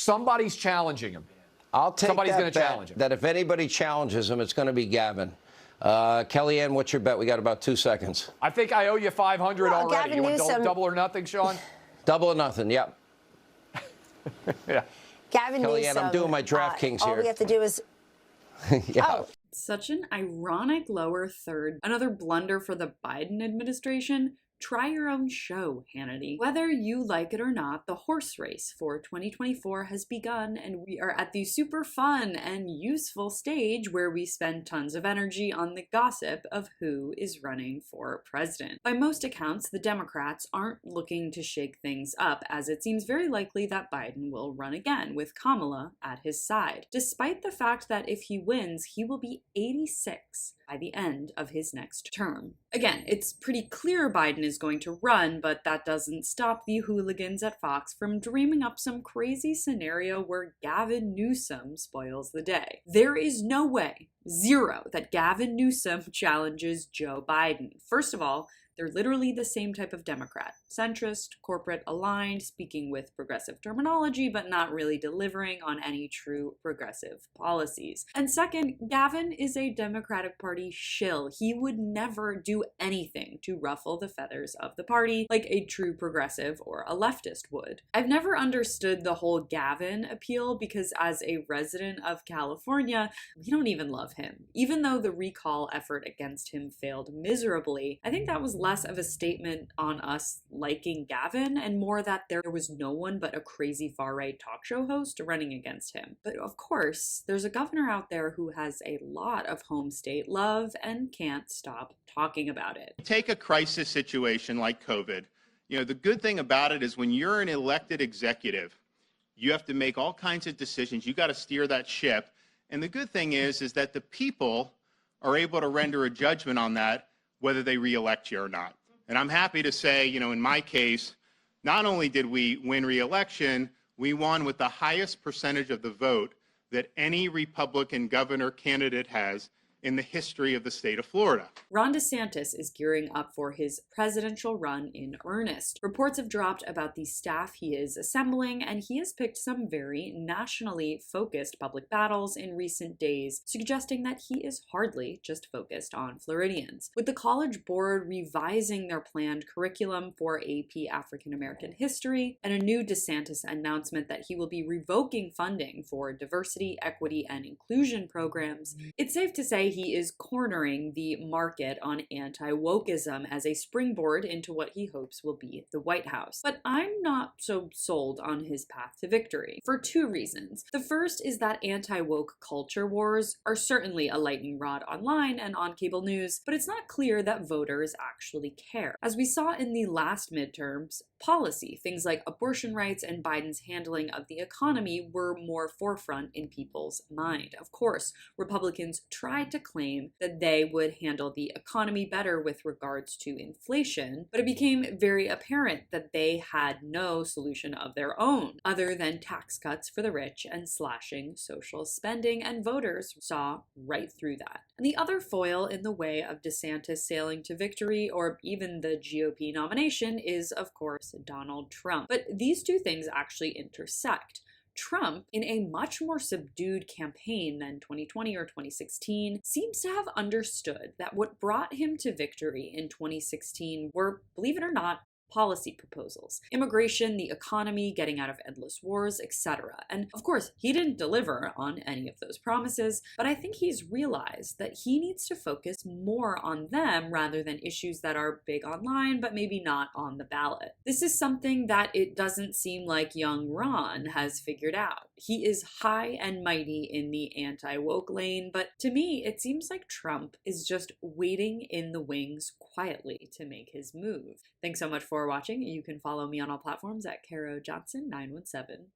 somebody's challenging him. I'll take Somebody's that going to bet, challenge him. that if anybody challenges him, it's going to be Gavin. Kellyanne, what's your bet? We got about 2 seconds. I think I owe you 500 already. Gavin You want Newsom, double or nothing, Sean? Double or nothing, yep. Yeah. Gavin Kellyanne, Newsom, I'm doing my DraftKings here. All we have to do is... Yeah. Oh. Such an ironic lower third. Another blunder for the Biden administration. Try your own show, Hannity. Whether you like it or not, the horse race for 2024 has begun, and we are at the super fun and useful stage where we spend tons of energy on the gossip of who is running for president. By most accounts, the Democrats aren't looking to shake things up, as it seems very likely that Biden will run again, with Kamala at his side, despite the fact that if he wins, he will be 86 by the end of his next term. Again, it's pretty clear Biden is going to run, but that doesn't stop the hooligans at Fox from dreaming up some crazy scenario where Gavin Newsom spoils the day. There is no way, zero, that Gavin Newsom challenges Joe Biden. First of all, they're literally the same type of Democrat. Centrist, corporate aligned, speaking with progressive terminology, but not really delivering on any true progressive policies. And second, Gavin is a Democratic Party shill. He would never do anything to ruffle the feathers of the party like a true progressive or a leftist would. I've never understood the whole Gavin appeal because as a resident of California, we don't even love him. Even though the recall effort against him failed miserably, I think that was less of a statement on us liking Gavin and more that there was no one but a crazy far-right talk show host running against him. But of course, there's a governor out there who has a lot of home state love and can't stop talking about it. Take a crisis situation like COVID. The good thing about it is when you're an elected executive, you have to make all kinds of decisions. You got to steer that ship. And the good thing is that the people are able to render a judgment on that, whether they re-elect you or not. And I'm happy to say, in my case, not only did we win re-election, we won with the highest percentage of the vote that any Republican governor candidate has in the history of the state of Florida. Ron DeSantis is gearing up for his presidential run in earnest. Reports have dropped about the staff he is assembling, and he has picked some very nationally focused public battles in recent days, suggesting that he is hardly just focused on Floridians. With the College Board revising their planned curriculum for AP African American History, and a new DeSantis announcement that he will be revoking funding for diversity, equity, and inclusion programs, it's safe to say he is cornering the market on anti-wokeism as a springboard into what he hopes will be the White House. But I'm not so sold on his path to victory, for two reasons. The first is that anti-woke culture wars are certainly a lightning rod online and on cable news, but it's not clear that voters actually care. As we saw in the last midterms, policy, things like abortion rights and Biden's handling of the economy were more forefront in people's mind. Of course, Republicans tried to claim that they would handle the economy better with regards to inflation, but it became very apparent that they had no solution of their own other than tax cuts for the rich and slashing social spending, and voters saw right through that. And the other foil in the way of DeSantis sailing to victory, or even the GOP nomination, is of course Donald Trump. But these two things actually intersect. Trump, in a much more subdued campaign than 2020 or 2016, seems to have understood that what brought him to victory in 2016 were, believe it or not, policy proposals. Immigration, the economy, getting out of endless wars, etc. And of course, he didn't deliver on any of those promises, but I think he's realized that he needs to focus more on them rather than issues that are big online, but maybe not on the ballot. This is something that it doesn't seem like young Ron has figured out. He is high and mighty in the anti-woke lane, but to me, it seems like Trump is just waiting in the wings quietly to make his move. Thanks so much for watching. You can follow me on all platforms at Caro Johnson 917.